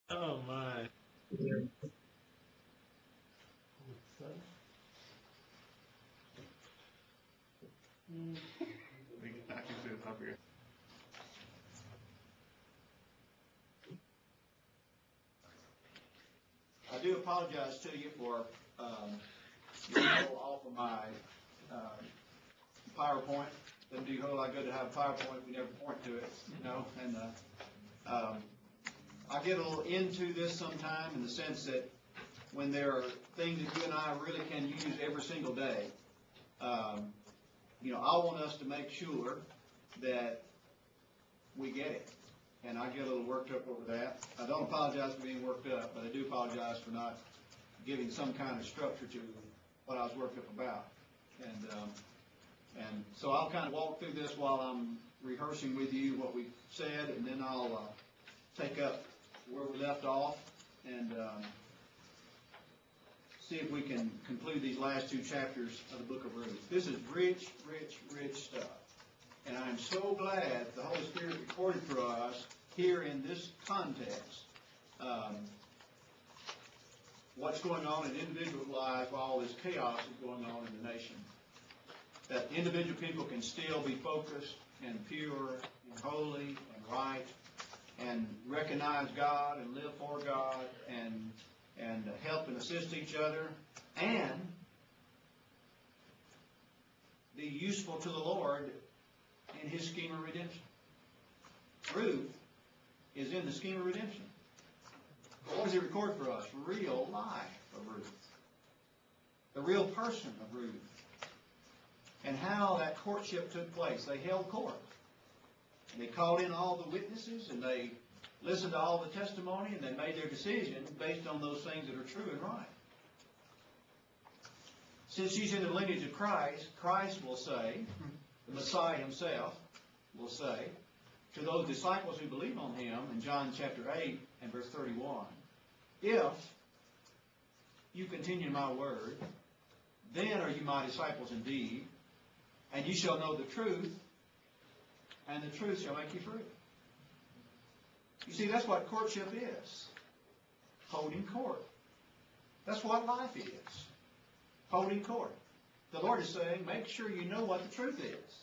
Oh my. I can see the top here. I do apologize to you for getting a little off of my PowerPoint. Doesn't do a whole lot good to have a PowerPoint if we never point to it, you know. And I get a little into this sometime in the sense that when there are things that you and I really can use every single day, I want us to make sure that we get it. And I get a little worked up over that. I don't apologize for being worked up, but I do apologize for not giving some kind of structure to what I was worked up about. And so I'll kind of walk through this while I'm rehearsing with you what we've said, and then I'll take up where we left off and see if we can conclude these last two chapters of the book of Ruth. This is rich, rich, rich stuff. And I'm so glad the Holy Spirit recorded for us here in this context what's going on in individual lives while all this chaos is going on in the nation. That individual people can still be focused and pure and holy and right and recognize God and live for God and help and assist each other and be useful to the Lord in His scheme of redemption. Ruth is in the scheme of redemption. What does it record for us? Real life of Ruth. The real person of Ruth. And how that courtship took place. They held court. And they called in all the witnesses and they listened to all the testimony and they made their decision based on those things that are true and right. Since she's in the lineage of Christ, Christ will say, the Messiah himself will say to those disciples who believe on him in John chapter 8 and verse 31, if you continue my word, then are you my disciples indeed, and you shall know the truth, and the truth shall make you free. You see, that's what courtship is. Holding court. That's what life is. Holding court. The Lord is saying, make sure you know what the truth is.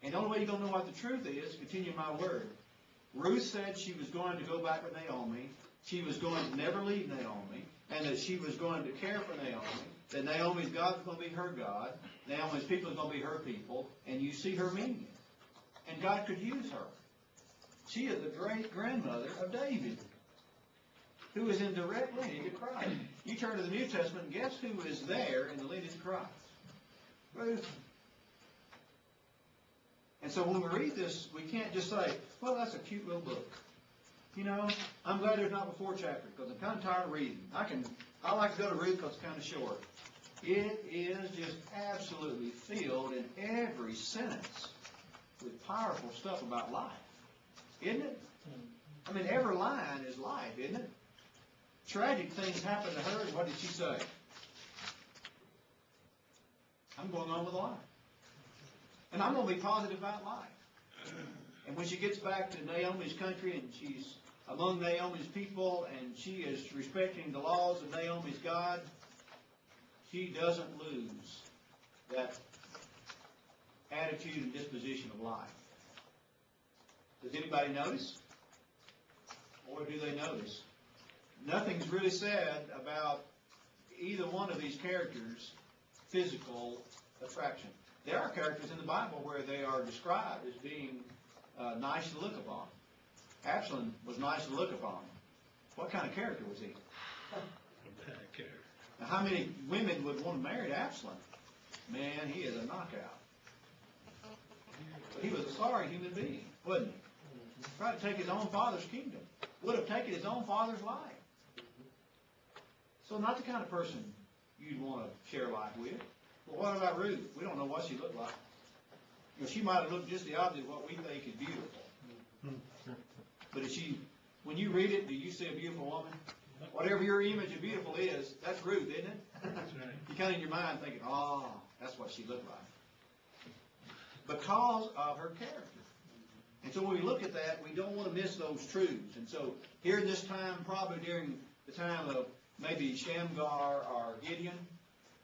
And the only way you're going to know what the truth is, continue my word. Ruth said she was going to go back with Naomi. She was going to never leave Naomi. And that she was going to care for Naomi. That Naomi's God is going to be her God. Naomi's people is going to be her people. And you see her meaning. And God could use her. She is the great-grandmother of David, who is in direct lineage of Christ. You turn to the New Testament, and guess who is there in the lineage of Christ? Ruth. And so when we read this, we can't just say, well, that's a cute little book. You know, I'm glad there's not before chapter, because I'm kind of tired of reading. I like to go to Ruth because it's kind of short. It is just absolutely filled in every sentence with powerful stuff about life. Isn't it? I mean, every line is life, isn't it? Tragic things happened to her, and what did she say? I'm going on with life. And I'm going to be positive about life. And when she gets back to Naomi's country and she's among Naomi's people and she is respecting the laws of Naomi's God, she doesn't lose that attitude and disposition of life. Does anybody notice? Or do they notice? Nothing's really said about either one of these characters' physical attraction. There are characters in the Bible where they are described as being nice to look upon. Absalom was nice to look upon. What kind of character was he? A bad character. Now, how many women would want to marry Absalom? Man, he is a knockout. But he was a sorry human being, wasn't he? Tried to take his own father's kingdom. Would have taken his own father's life. So not the kind of person you'd want to share life with. But what about Ruth? We don't know what she looked like. You know, she might have looked just the opposite of what we think is beautiful. But when you read it, do you see a beautiful woman? Whatever your image of beautiful is, that's Ruth, isn't it? That's right. You kind of in your mind thinking, oh, that's what she looked like. Because of her character. And so when we look at that, we don't want to miss those truths. And so here in this time, probably during the time of maybe Shamgar or Gideon,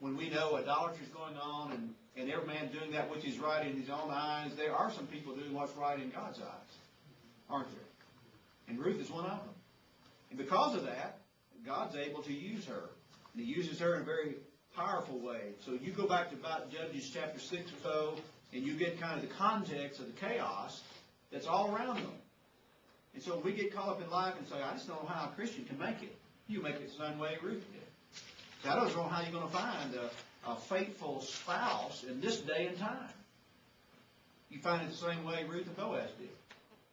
when we know idolatry is going on and every man doing that which is right in his own eyes, there are some people doing what's right in God's eyes, aren't there? And Ruth is one of them. And because of that, God's able to use her. And He uses her in a very powerful way. So you go back to about Judges chapter 6 or so, and you get kind of the context of the chaos that's all around them. And so we get caught up in life and say, I just don't know how a Christian can make it. You make it the same way Ruth did. So I don't know how you're going to find a faithful spouse in this day and time. You find it the same way Ruth and Boaz did.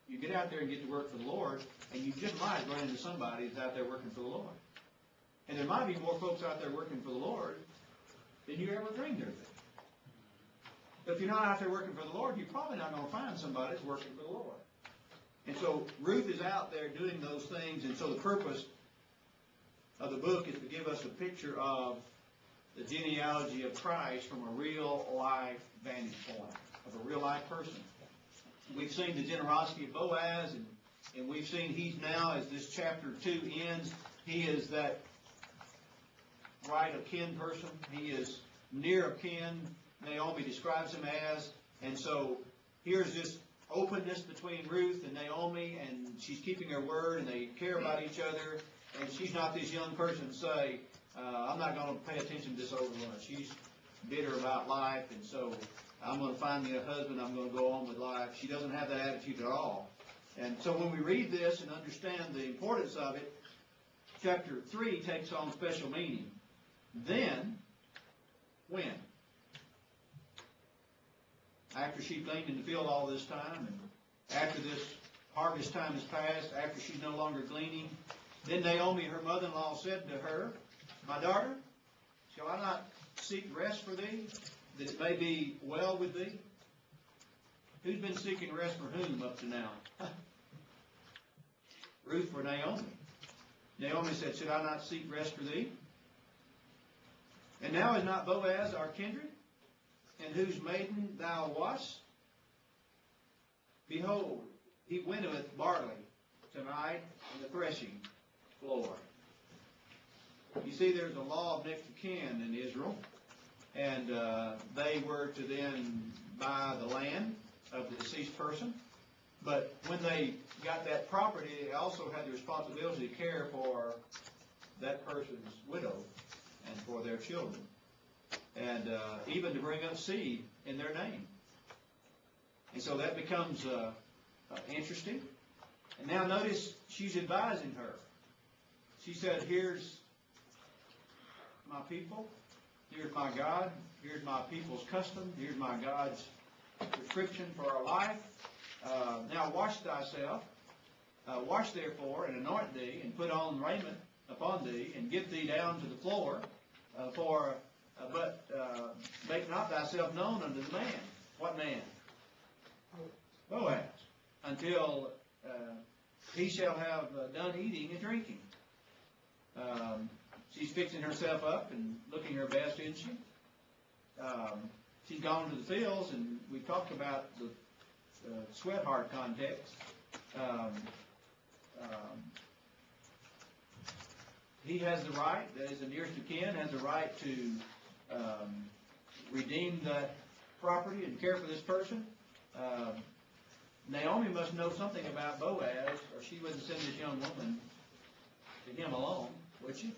You get out there and get to work for the Lord, and you just might run into somebody who's out there working for the Lord. And there might be more folks out there working for the Lord than you ever dreamed there'd be. But if you're not out there working for the Lord, you're probably not going to find somebody that's working for the Lord. And so Ruth is out there doing those things, and so the purpose of the book is to give us a picture of the genealogy of Christ from a real-life vantage point, of a real-life person. We've seen the generosity of Boaz, and we've seen he's now, as this chapter 2 ends, he is that right of kin person. He is near of kin. Naomi describes him as. And so here's this openness between Ruth and Naomi, and she's keeping her word, and they care about each other. And she's not this young person to say, I'm not going to pay attention to this old woman. She's bitter about life, and so I'm going to find me a husband. I'm going to go on with life. She doesn't have that attitude at all. And so when we read this and understand the importance of it, chapter 3 takes on special meaning. Then, when? After she gleaned in the field all this time, and after this harvest time has passed, after she's no longer gleaning, then Naomi, her mother-in-law, said to her, My daughter, shall I not seek rest for thee, that it may be well with thee? Who's been seeking rest for whom up to now? Ruth for Naomi. Naomi said, Should I not seek rest for thee? And now is not Boaz our kindred, and whose maiden thou wast? Behold, he winnoweth barley tonight in the threshing floor. You see, there's a law of next of kin in Israel, and they were to then buy the land of the deceased person. But when they got that property, they also had the responsibility to care for that person's widow and for their children, and even to bring up seed in their name. And so that becomes interesting. And now notice she's advising her. She said, here's my people, here's my God, here's my people's custom, here's my God's prescription for our life. Now wash thyself, wash therefore, and anoint thee, and put on raiment upon thee, and get thee down to the floor, but make not thyself known unto the man. What man? Boaz, until he shall have done eating and drinking. She's fixing herself up and looking her best, isn't she? She's gone to the fields, and we talked about the sweatheart context. He has the right, that is the nearest of kin, has the right to redeem that property and care for this person. Naomi must know something about Boaz, or she wouldn't send this young woman to him alone, would she?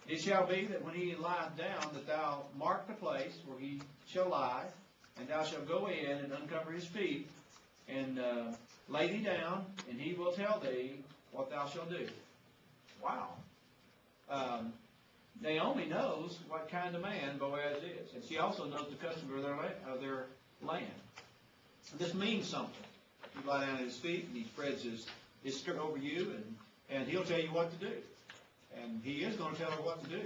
It shall be that when he lieth down, that thou mark the place where he shall lie, and thou shalt go in and uncover his feet, and lay thee down, and he will tell thee what thou shalt do. Wow. Naomi knows what kind of man Boaz is, and she also knows the custom of their land. And this means something. You lie down at his feet, and he spreads his skirt over you, and he'll tell you what to do. And he is going to tell her what to do.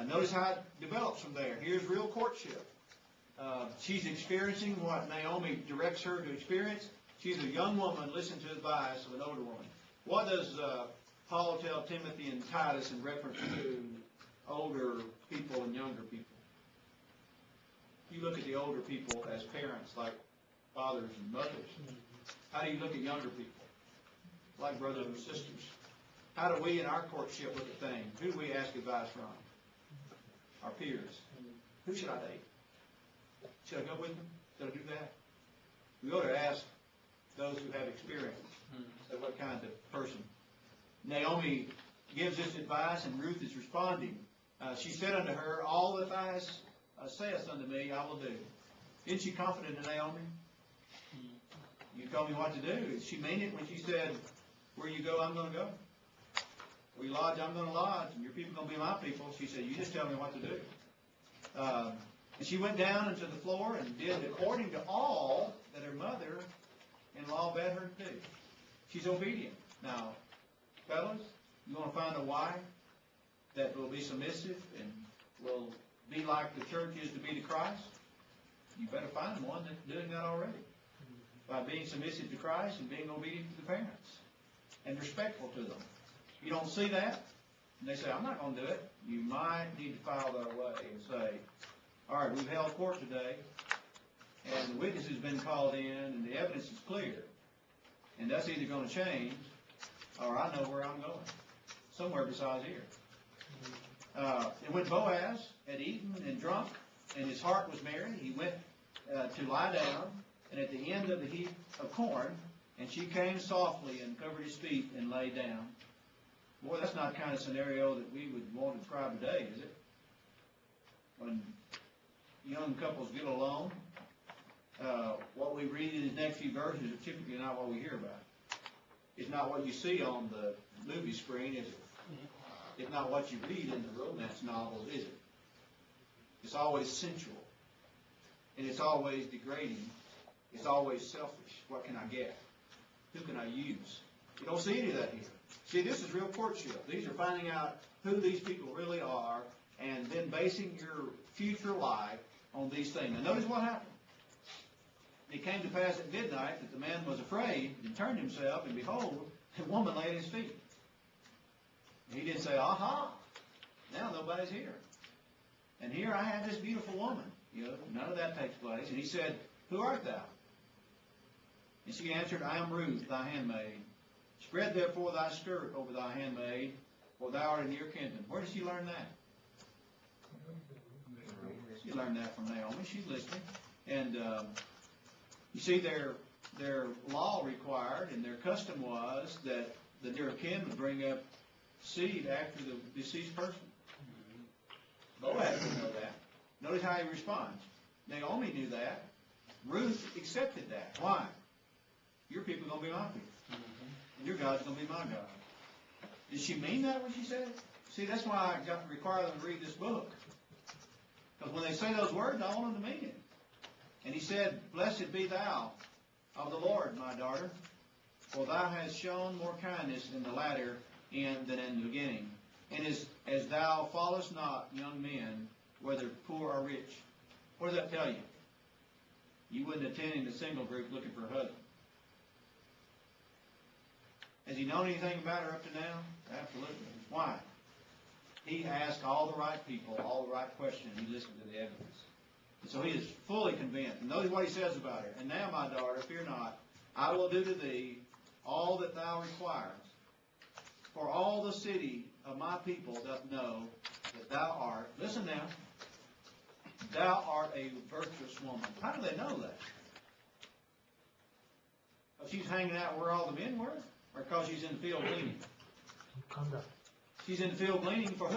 Notice how it develops from there. Here's real courtship. She's experiencing what Naomi directs her to experience. She's a young woman listening to the advice of an older woman. What does Paul tell Timothy and Titus in reference to older people and younger people? You look at the older people as parents, like fathers and mothers? How do you look at younger people, like brothers and sisters? How do we in our courtship look at things? Who do we ask advice from? Our peers. Who should I date? Should I go with them? Should I do that? We ought to ask those who have experience. So what kind of person? Naomi gives this advice, and Ruth is responding. She said unto her, all that thou sayest unto me, I will do. Isn't she confident in Naomi? You told me what to do. Did she mean it when she said, where you go, I'm going to go? Where you lodge, I'm going to lodge, and your people are going to be my people? She said, you just tell me what to do. And she went down into the floor and did according to all that her mother-in-law bade her to do. She's obedient. Now, fellas, you want to find a wife that will be submissive and will be like the church is to be to Christ? You better find one that's doing that already. By being submissive to Christ and being obedient to the parents and respectful to them. You don't see that, and they say, I'm not going to do it. You might need to file that away and say, all right, we've held court today, and the witness has been called in, and the evidence is clear. And that's either going to change, or I know where I'm going, somewhere besides here. And when Boaz had eaten and drunk, and his heart was merry, he went to lie down, and at the end of the heap of corn, and she came softly and covered his feet and lay down. Boy, that's not the kind of scenario that we would want to describe today, is it? When young couples get alone, what we read in these next few verses are typically not what we hear about. It's not what you see on the movie screen, is it? It's not what you read in the romance novels, is it? It's always sensual. And it's always degrading. It's always selfish. What can I get? Who can I use? You don't see any of that here. See, this is real courtship. These are finding out who these people really are and then basing your future life on these things. Now notice what happened. It came to pass at midnight that the man was afraid and turned himself, and behold, a woman lay at his feet. And he didn't say, aha, now nobody's here. And here I have this beautiful woman. You know, none of that takes place. And he said, who art thou? And she answered, I am Ruth, thy handmaid. Spread therefore thy skirt over thy handmaid, for thou art a near kinsman. Where did she learn that? She learned that from Naomi. She's listening. And you see, their law required and their custom was that the near kin would bring up seed after the deceased person. Boaz didn't know that. Notice how he responds. Naomi knew that. Ruth accepted that. Why? Your people are going to be my people. And your God's going to be my God. Did she mean that when she said it? See, that's why I got to require them to read this book. Because when they say those words, I want them to mean it. And he said, blessed be thou of the Lord, my daughter, for thou hast shown more kindness in the latter end than in the beginning. And as thou followest not young men, whether poor or rich. What does that tell you? You wouldn't attend in a single group looking for a husband. Has he known anything about her up to now? Absolutely. Why? He asked all the right people, all the right questions. He listened to the evidence. And so he is fully convinced. And notice what he says about her. And now, my daughter, fear not. I will do to thee all that thou requirest. For all the city of my people doth know that thou art, listen now, thou art a virtuous woman. How do they know that? Because she's hanging out where all the men were? Or because she's in the field gleaning? She's in the field gleaning for who?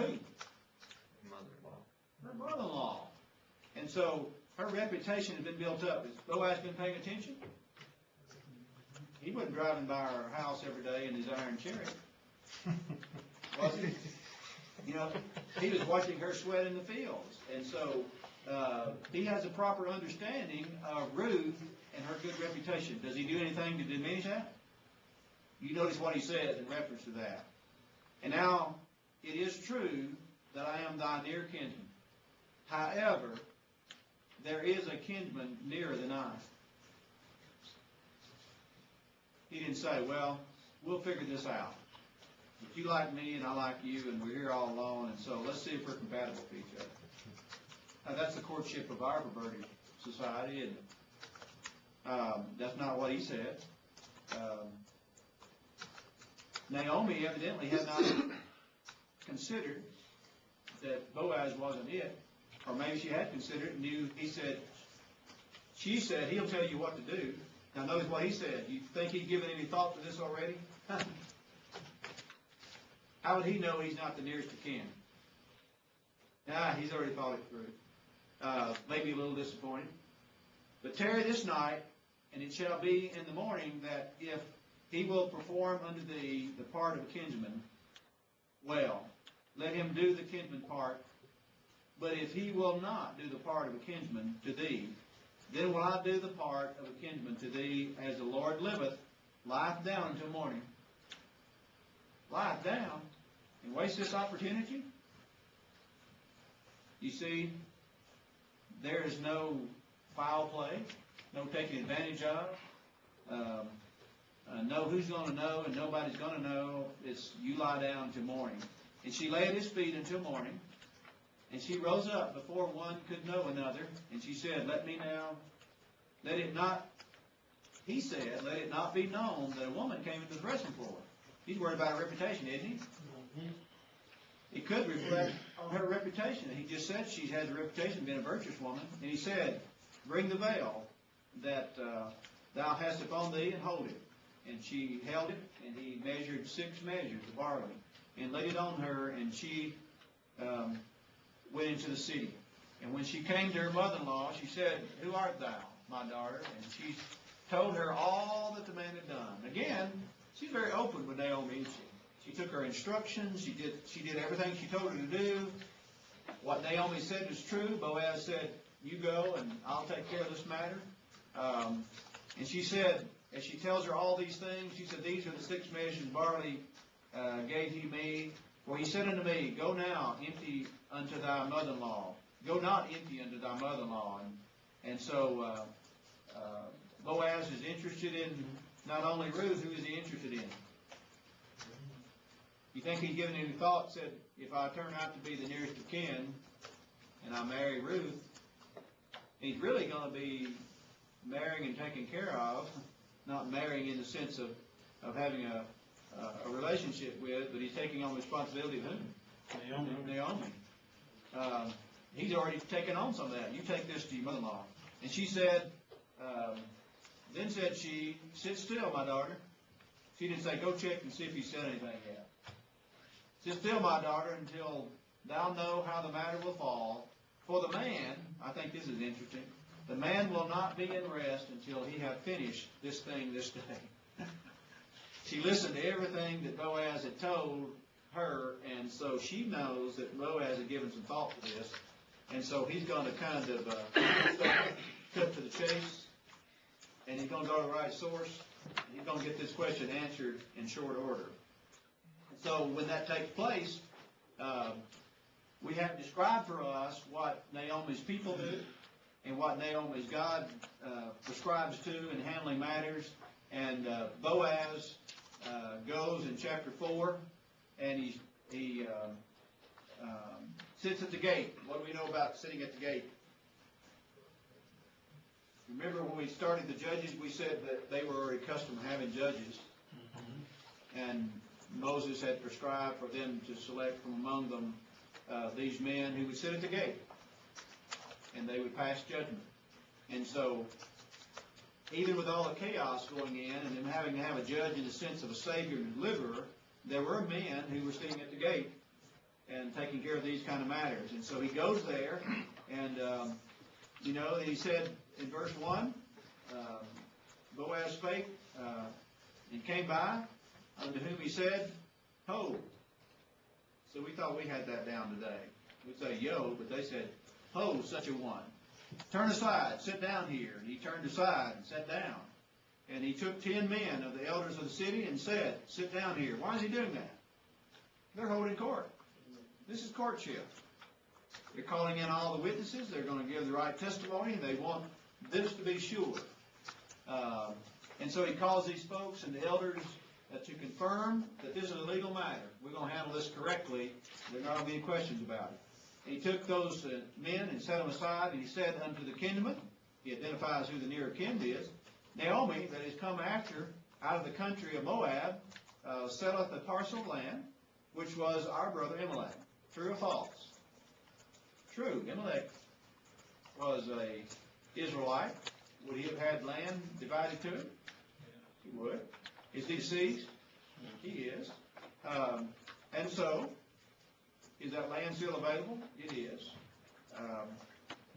Mother-in-law. Her mother-in-law. And so her reputation has been built up. Has Boaz been paying attention? He wasn't driving by her house every day in his iron chariot. Was he? You know, he was watching her sweat in the fields. And so he has a proper understanding of Ruth and her good reputation. Does he do anything to diminish that? You notice what he says in reference to that. And now, it is true that I am thy near kinsman. However, there is a kinsman nearer than I. He didn't say, well, we'll figure this out. But you like me and I like you and we're here all alone, and so let's see if we're compatible with each other. Now, that's the courtship of our perverted society, isn't it? That's not what he said. Naomi evidently had not considered that Boaz wasn't it, or maybe she had considered and knew. She said, he'll tell you what to do. Now notice what he said. You think he'd given any thought to this already? How would he know he's not the nearest of kin? He's already thought it through. Maybe a little disappointed. But tarry this night, and it shall be in the morning that if he will perform unto thee the part of a kinsman, well, let him do the kinsman part. But if he will not do the part of a kinsman to thee, then will I do the part of a kinsman to thee, as the Lord liveth. Lieth down until morning. Lieth down and waste this opportunity? You see, there is no foul play, no taking advantage of, no who's going to know and nobody's going to know. It's you lie down until morning. And she lay at his feet until morning. And she rose up before one could know another, and she said, let it not be known that a woman came into the threshing floor. He's worried about her reputation, isn't he? Mm-hmm. He could reflect on her reputation. He just said she has a reputation of being a virtuous woman. And he said, bring the veil that thou hast upon thee, and hold it. And she held it, and he measured 6 measures of barley, and laid it on her, and she went into the city. And when she came to her mother-in-law, she said, who art thou, my daughter? And she told her all that the man had done. Again, she's very open with Naomi, isn't she? She took her instructions. She did everything she told her to do. What Naomi said was true. Boaz said, you go and I'll take care of this matter. And she said, as she tells her all these things, she said, these are the 6 measures of barley gave he me. For he said unto me, go now, empty unto thy mother-in-law. Go not empty unto thy mother-in-law. And so Boaz is interested in not only Ruth, who is he interested in? You think he's given any thought, said, if I turn out to be the nearest of kin, and I marry Ruth, he's really going to be marrying and taking care of, not marrying in the sense of having a relationship with, but he's taking on responsibility of whom? Naomi. He's already taken on some of that. You take this to your mother-in-law. And she said, then said she, sit still, my daughter. She didn't say, go check and see if he said anything yet. Sit still, my daughter, until thou know how the matter will fall. For the man, I think this is interesting, the man will not be in rest until he have finished this thing this day. She listened to everything that Boaz had told her, and so she knows that Boaz had given some thought to this. And so he's going to kind of cut to the chase, and he's going to go to the right source. He's going to get this question answered in short order. So when that takes place, we have described for us what Naomi's people do and what Naomi's God prescribes to in handling matters. And Boaz goes in chapter 4, and he sits at the gate. What do we know about sitting at the gate? Remember when we started the Judges, we said that they were already accustomed to having judges. Mm-hmm. And Moses had prescribed for them to select from among them these men who would sit at the gate, and they would pass judgment. And so, even with all the chaos going in, and them having to have a judge in the sense of a savior and deliverer, there were men who were sitting at the gate and taking care of these kind of matters. And so he goes there, and he said in verse 1, Boaz spake and came by, unto whom he said, ho. So we thought we had that down today. We'd say yo, but they said, ho, such a one. Turn aside, sit down here. And he turned aside and sat down. And he took 10 men of the elders of the city and said, sit down here. Why is he doing that? They're holding court. This is courtship. They're calling in all the witnesses. They're going to give the right testimony. They want this to be sure. And so he calls these folks and the elders to confirm that this is a legal matter. We're going to handle this correctly. There are not going to be any questions about it. And he took those men and set them aside, and he said unto the kinsman, he identifies who the near kin is, Naomi, that is come after out of the country of Moab, selleth a parcel of land, which was our brother Amalek. True or false? True. Amalek was a Israelite. Would he have had land divided to him? He would. Is he deceased? He is. And so, is that land still available? It is.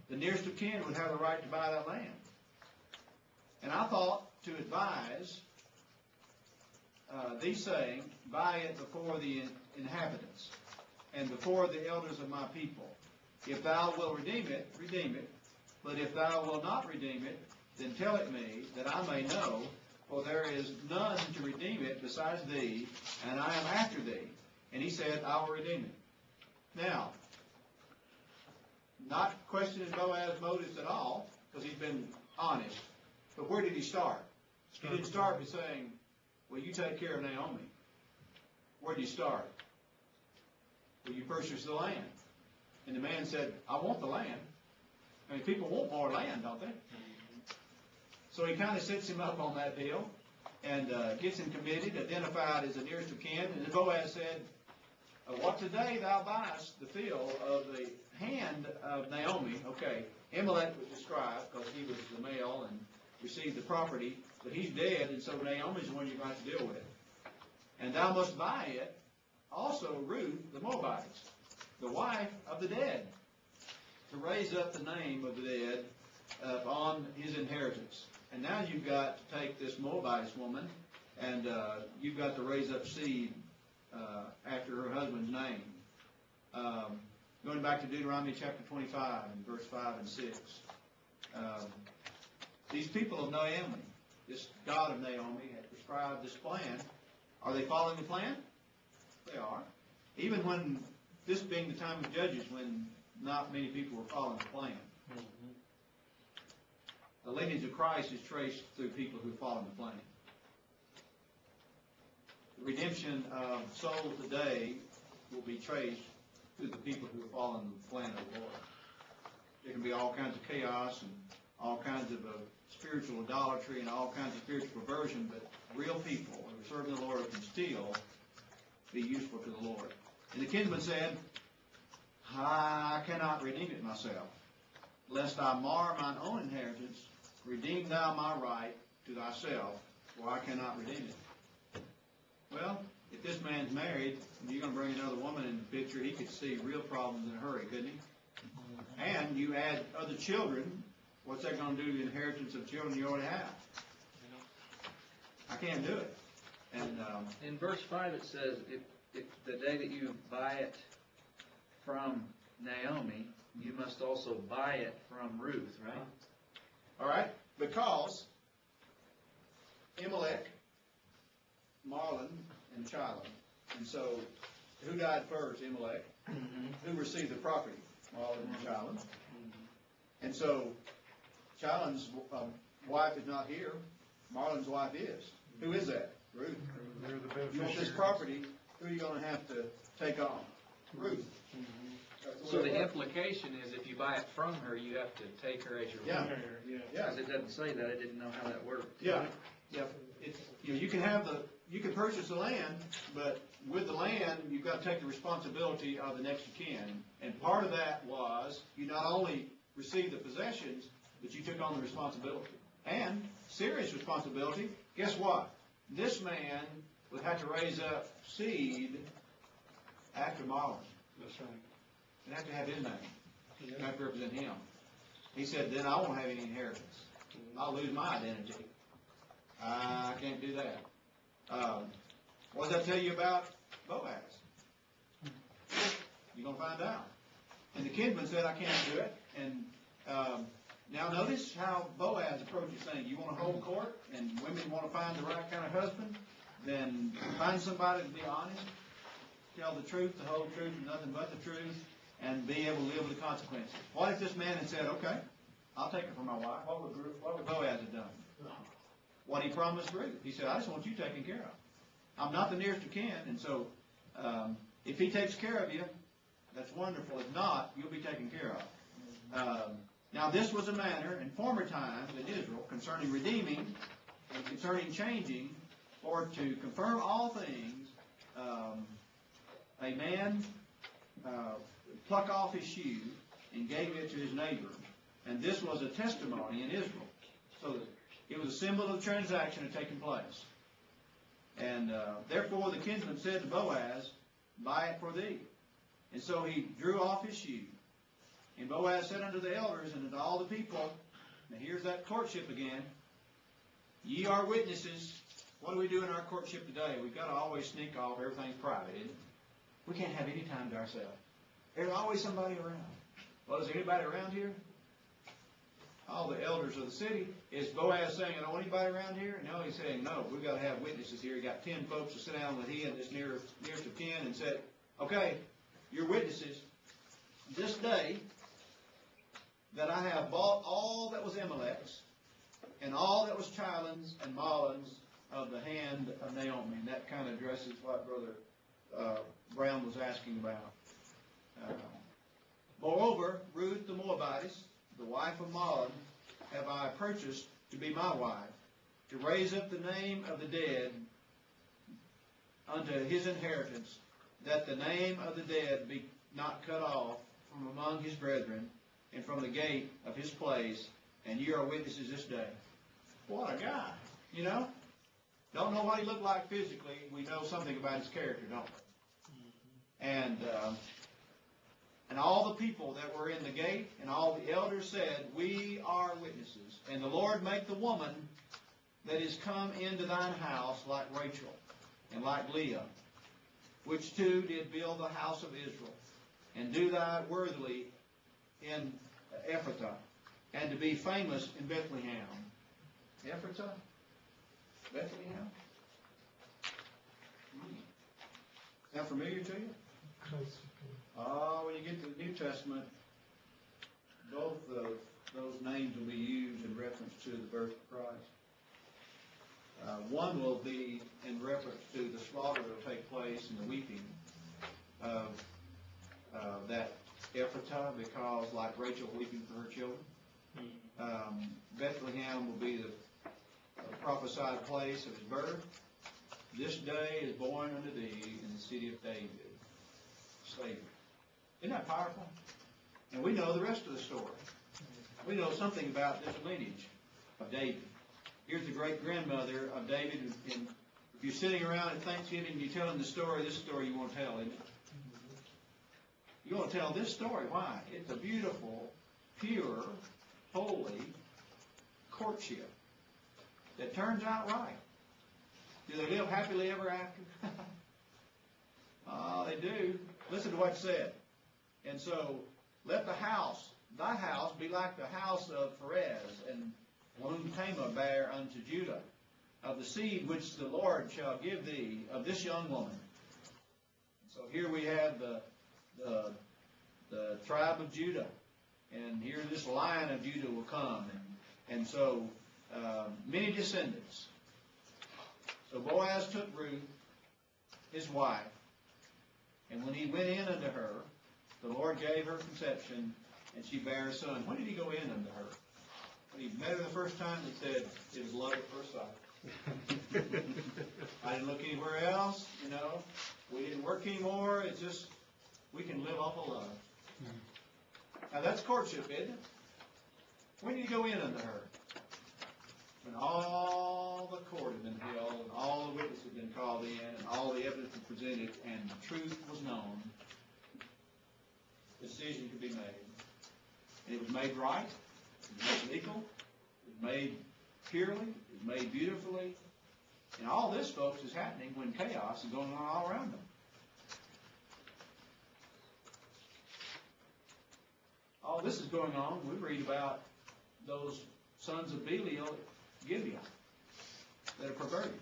The nearest of kin would have the right to buy that land. And I thought to advise thee saying, buy it before the inhabitants and before the elders of my people. If thou wilt redeem it, redeem it. But if thou wilt not redeem it, then tell it me, that I may know, for there is none to redeem it besides thee, and I am after thee. And he said, I will redeem it. Now, not questioning Boaz's motives at all, because he's been honest. But where did he start? He didn't start by saying, well, you take care of Naomi. Where did he start? Well, you purchase the land. And the man said, I want the land. I mean, people want more land, don't they? So he kind of sets him up on that deal and gets him committed, identified as the nearest of kin. And then Boaz said, what today thou buyest the field of the hand of Naomi. Okay, Amalek was described because he was the male and received the property, but he's dead, and so Naomi's the one you're going to have to deal with. And thou must buy it, also Ruth the Moabitess, the wife of the dead, to raise up the name of the dead on his inheritance. And now you've got to take this Moabitess woman, and you've got to raise up seed after her husband's name. Going back to Deuteronomy chapter 25 and verse 5 and 6. These people of Naomi, this God of Naomi, had prescribed this plan. Are they following the plan? They are. Even when, this being the time of Judges, when not many people were following the plan. Mm-hmm. The lineage of Christ is traced through people who follow the plan. The redemption of souls today will be traced through the people who are following the plan of the Lord. There can be all kinds of chaos and all kinds of spiritual idolatry and all kinds of spiritual perversion, but real people who are serving the Lord can still be useful to the Lord. And the kinsman said, I cannot redeem it myself, lest I mar mine own inheritance. Redeem thou my right to thyself, for I cannot redeem it. Well, if this man's married, and you're going to bring another woman in the picture, he could see real problems in a hurry, couldn't he? And you add other children, what's that going to do to the inheritance of children you already have? I can't do it. And in verse 5 it says, if the day that you buy it from Naomi, you must also buy it from Ruth, right? All right, because Amalek, Marlon, and Chilon. And so, who died first? Amalek. Mm-hmm. Who received the property? Marlon and Chilon. Mm-hmm. And so, Chilon's wife is not here. Marlon's wife is. Who is that? Ruth. You want this property, who are you going to have to take on? Ruth. Mm-hmm. So the implication is if you buy it from her, you have to take her as your wife. Yeah. Because it doesn't say that. I didn't know how that worked. Yeah. Yeah. It's, you can purchase the land, but with the land, you've got to take the responsibility of the next of kin. And part of that was you not only received the possessions, but you took on the responsibility. And serious responsibility. Guess what? This man would have to raise up seed after Marlon. That's right. And have to have his name. You have to represent him. He said, then I won't have any inheritance. I'll lose my identity. I can't do that. What does that tell you about Boaz? You're going to find out. And the kinsman said, I can't do it. And now notice how Boaz approaches things. You want to hold court and women want to find the right kind of husband? Then find somebody to be honest, tell the truth, the whole truth, and nothing but the truth, and be able to live with the consequences. What if this man had said, okay, I'll take it for my wife? What would Boaz have done? What he promised Ruth. He said, I just want you taken care of. I'm not the nearest of kin, and so if he takes care of you, that's wonderful. If not, you'll be taken care of. Now this was a manner in former times in Israel concerning redeeming and concerning changing, or to confirm all things, a man pluck off his shoe and gave it to his neighbor. And this was a testimony in Israel. So it was a symbol of the transaction had taken place. And therefore the kinsman said to Boaz, buy it for thee. And so he drew off his shoe. And Boaz said unto the elders and unto all the people, now here's that courtship again, ye are witnesses. What do we do in our courtship today? We've got to always sneak off. Everything's private, isn't it? We can't have any time to ourselves. There's always somebody around. Well, is there anybody around here? All the elders of the city. Is Boaz saying, I don't want anybody around here? No, he's saying, no, we've got to have witnesses here. He got 10 folks to sit down with he and this nearest of kin and said, okay, you're witnesses. This day that I have bought all that was Amalek's and all that was Chilon's and Mahlon's of the hand of Naomi. And that kind of addresses what Brother Brown was asking about. Moreover, Ruth the Moabitess, the wife of Mahlon, have I purchased to be my wife, to raise up the name of the dead unto his inheritance, that the name of the dead be not cut off from among his brethren, and from the gate of his place, and ye are witnesses this day. What a guy, you know? Don't know what he looked like physically. We know something about his character, don't we? And all the people that were in the gate and all the elders said, we are witnesses. And the Lord make the woman that is come into thine house like Rachel and like Leah, which two did build the house of Israel, and do thy worthily in Ephrathah, and to be famous in Bethlehem. Ephrathah? Bethlehem? Sound familiar to you? When you get to the New Testament, both of those names will be used in reference to the birth of Christ. One will be in reference to the slaughter that will take place and the weeping of that Ephrathah, because like Rachel weeping for her children. Bethlehem will be the prophesied place of his birth. This day is born unto thee in the city of David, Savior. Isn't that powerful? And we know the rest of the story. We know something about this lineage of David. Here's the great-grandmother of David. And if you're sitting around at Thanksgiving and you're telling the story, this story you want to tell, isn't it? You want to tell this story. Why? It's a beautiful, pure, holy courtship that turns out right. Do they live happily ever after? They do. Listen to what it said. And so, let the house, thy house, be like the house of Perez, and whom Tamar bare unto Judah, of the seed which the Lord shall give thee, of this young woman. So here we have the tribe of Judah, and here this line of Judah will come, and so many descendants. So Boaz took Ruth, his wife, and when he went in unto her, the Lord gave her conception, and she bare a son. When did he go in unto her? When he met her the first time, he said, it was love at first sight. I didn't look anywhere else, you know. We didn't work anymore. It's just, we can live off of love. Now that's courtship, isn't it? When did he go in unto her? When all the court had been held, and all the witnesses had been called in, and all the evidence was presented, and the truth was known, the decision could be made. And it was made right, it was made legal, it was made purely, it was made beautifully. And all this, folks, is happening when chaos is going on all around them. All this is going on. We read about those sons of Belial at Gibeah that are perverted.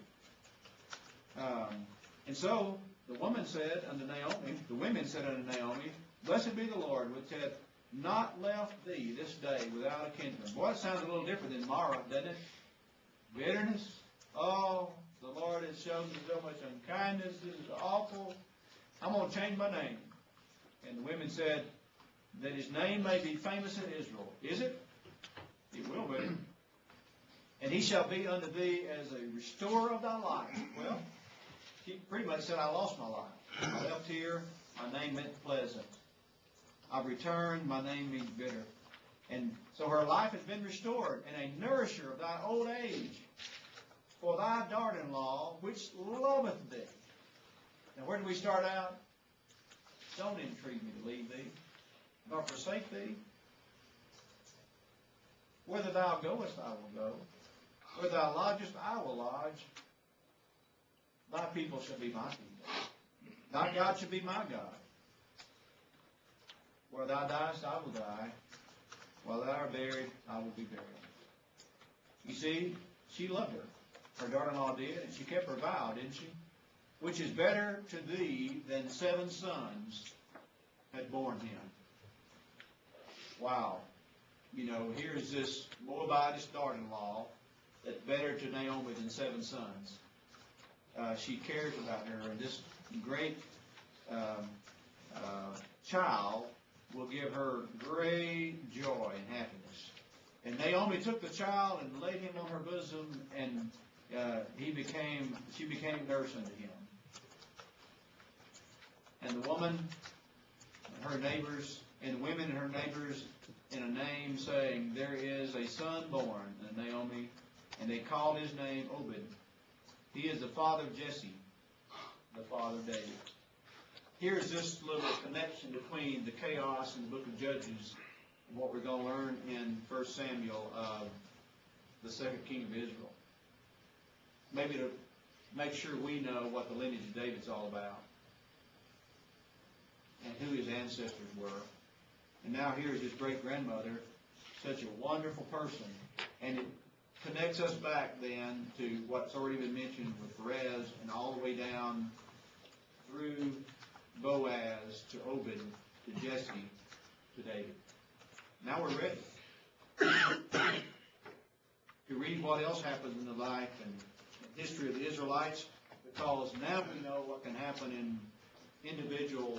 And so the woman said unto Naomi, the women said unto Naomi, blessed be the Lord, which hath not left thee this day without a kinsman. Boy, it sounds a little different than Mara, doesn't it? Bitterness. Oh, the Lord has shown me so much unkindness. This is awful. I'm going to change my name. And the women said, that his name may be famous in Israel. Is it? It will be. And he shall be unto thee as a restorer of thy life. Well, he pretty much said, I lost my life. I left here, my name meant pleasant. I've returned, my name means bitter. And so her life has been restored, and a nourisher of thy old age, for thy daughter-in-law, which loveth thee. Now, where do we start out? Don't entreat me to leave thee, nor forsake thee. Whither thou goest, I will go. Where thou lodgest, I will lodge. Thy people shall be my people. Thy God shall be my God. Where thou diest, I will die. While thou art buried, I will be buried. You see, she loved her. Her daughter-in-law did, and she kept her vow, didn't she? Which is better to thee than 7 sons had borne him. Wow. You know, here's this Moabitess daughter-in-law that's better to Naomi than 7 sons. She cares about her, and this great child will give her great joy and happiness. And Naomi took the child and laid him on her bosom, and she became nurse unto him. And the woman and her neighbors, and the women and her neighbors, in a name saying, there is a son born unto Naomi, and they called his name Obed. He is the father of Jesse, the father of David. Here's this little connection between the chaos in the book of Judges and what we're going to learn in 1 Samuel, the second king of Israel. Maybe to make sure we know what the lineage of David's all about and who his ancestors were. And now here's his great-grandmother, such a wonderful person. And it connects us back then to what's already been mentioned with Perez and all the way down through Boaz to Obed to Jesse to David. Now we're ready to read what else happened in the life and history of the Israelites, because now we know what can happen in individual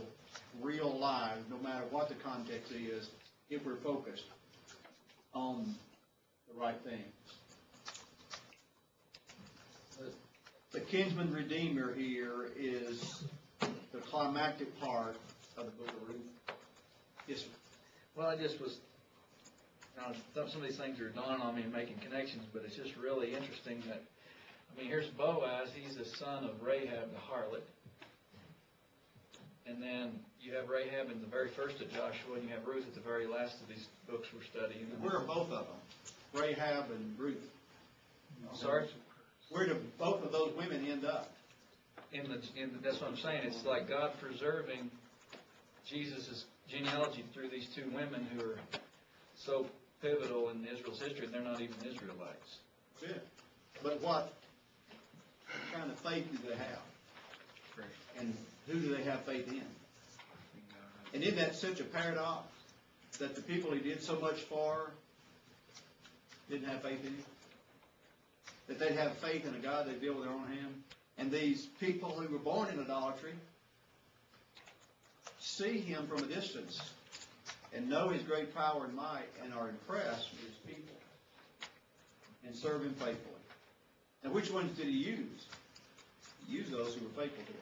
real lives, no matter what the context is, if we're focused on the right things. The Kinsmen Redeemer here is the climactic part of the book of Ruth. Yes, sir. Well, I just was, some of these things are dawning on me and making connections, but it's just really interesting that, here's Boaz. He's the son of Rahab the harlot. And then you have Rahab in the very first of Joshua, and you have Ruth at the very last of these books we're studying. Where are both of them? Rahab and Ruth. Sorry? Where do both of those women end up? That's what I'm saying. It's like God preserving Jesus' genealogy through these 2 women who are so pivotal in Israel's history, and they're not even Israelites. Yeah. But what kind of faith do they have? And who do they have faith in? And isn't that such a paradox that the people he did so much for didn't have faith in him? That they'd have faith in a God they'd build with their own hand? And these people who were born in idolatry see him from a distance and know his great power and might and are impressed with his people and serve him faithfully. Now, which ones did he use? He used those who were faithful to him,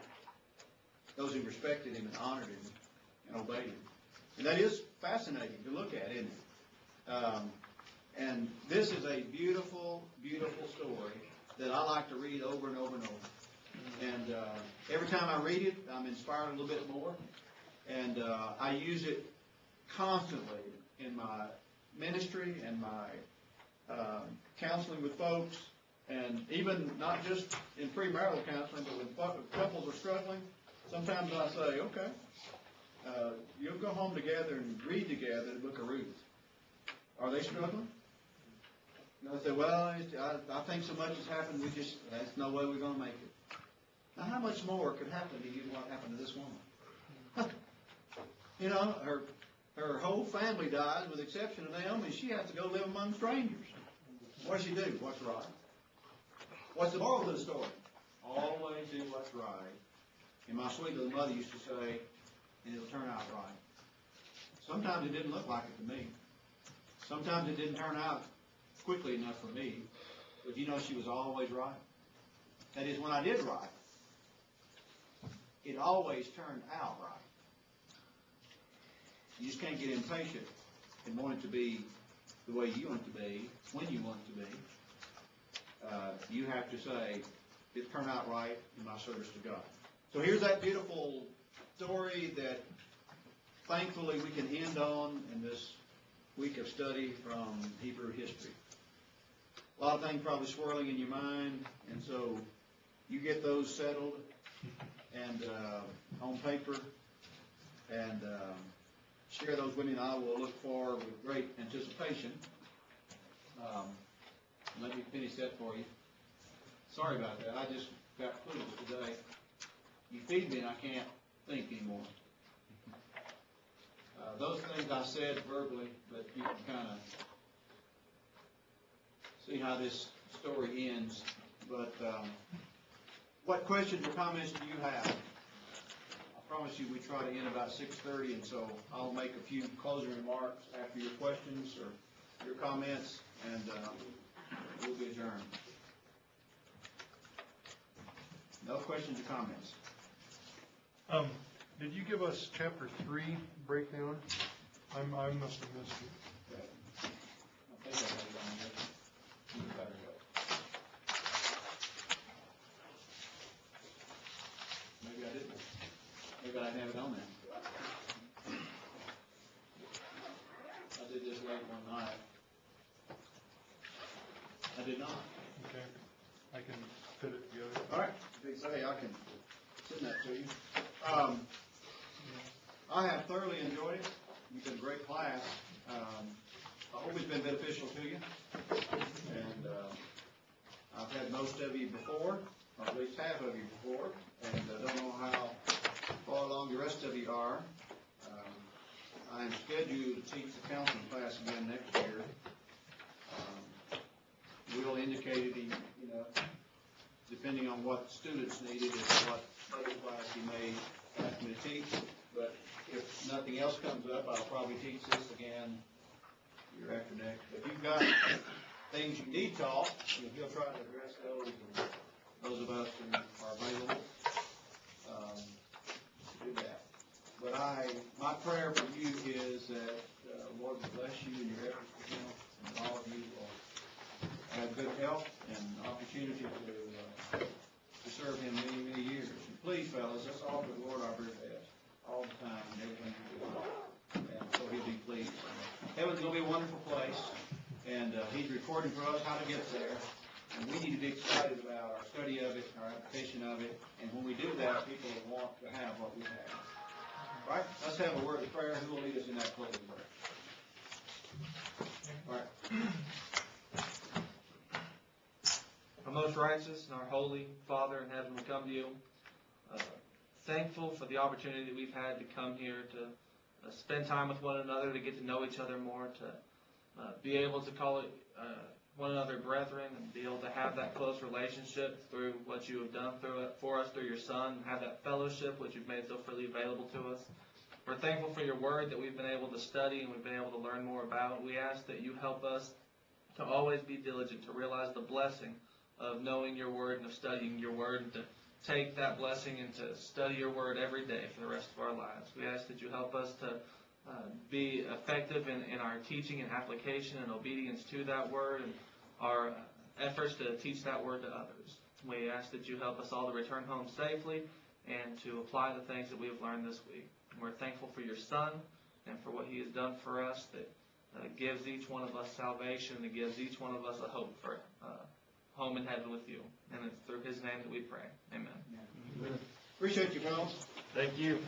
those who respected him and honored him and obeyed him. And that is fascinating to look at, isn't it? And this is a beautiful, beautiful story that I like to read over and over and over. And every time I read it, I'm inspired a little bit more. And I use it constantly in my ministry and my counseling with folks, and even not just in premarital counseling, but when couples are struggling, sometimes I say, okay, you'll go home together and read together the book of Ruth. Are they struggling? And I say, well, I think so much has happened, there's no way we're going to make it. Now, how much more could happen to you than what happened to this woman? You know, her whole family dies, with the exception of Naomi. She has to go live among strangers. What does she do? What's right? What's the moral of the story? Always do what's right. And my sweet little mother used to say, and it'll turn out right. Sometimes it didn't look like it to me. Sometimes it didn't turn out quickly enough for me. But you know, she was always right. That is, when I did right, it always turned out right. You just can't get impatient and want it to be the way you want it to be, when you want it to be. You have to say, it turned out right in my service to God. So here's that beautiful story that thankfully we can end on in this week of study from Hebrew history. A lot of things probably swirling in your mind, and so you get those settled and on paper and share those with me, and I will look forward with great anticipation. Let me finish that for you. Sorry about that. I just got clueless today. You feed me and I can't think anymore. Those things I said verbally, but you can kind of see how this story ends. But what questions or comments do you have? I promise you we try to end about 6:30, and so I'll make a few closing remarks after your questions or your comments, and we'll be adjourned. No questions or comments? Did you give us chapter 3 breakdown? I must have missed it. Okay. I think I have it on here. You better go. Maybe I didn't. Maybe I didn't have it on there. I did this late one night. I did not. Okay. I can fit it together. All right. If you say, I can send that to you. I have thoroughly enjoyed it. You've been a great class. I hope it's been beneficial to you. And I've had most of you before, or at least half of you before, and I don't know how far along the rest of you are. I am scheduled to teach the counseling class again next year. Will indicated he, depending on what students needed, is what other class he may ask me to teach. But if nothing else comes up, I'll probably teach this again year after next. If you've got things you need taught, he'll try to address those, and those of us who are available do that. But my prayer for you is that the Lord will bless you in your efforts to help, and all of you will have good health and opportunity to serve Him many, many years. And please, fellas, let's offer the Lord our very best all the time and everything we do. And so He'll be pleased. Heaven's going to be a wonderful place, and He's recording for us how to get there. And we need to be excited about our study of it, our application of it. And when we do that, people will want to have what we have. All right? Let's have a word of prayer. Who will lead us in that closing prayer? All right. Our most righteous and our holy Father in heaven, we come to you thankful for the opportunity that we've had to come here to spend time with one another, to get to know each other more, to be able to call it one another brethren, and be able to have that close relationship through what you have done for us through your Son, and have that fellowship which you've made so freely available to us. We're thankful for your word that we've been able to study and we've been able to learn more about. We ask that you help us to always be diligent, to realize the blessing of knowing your word and of studying your word, and to take that blessing and to study your word every day for the rest of our lives. We ask that you help us to be effective in our teaching and application and obedience to that word, and our efforts to teach that word to others. We ask that you help us all to return home safely and to apply the things that we have learned this week. We're thankful for your Son and for what He has done for us that gives each one of us salvation, that gives each one of us a hope for home in heaven with you. And it's through His name that we pray. Amen. Appreciate you, fellas. Thank you.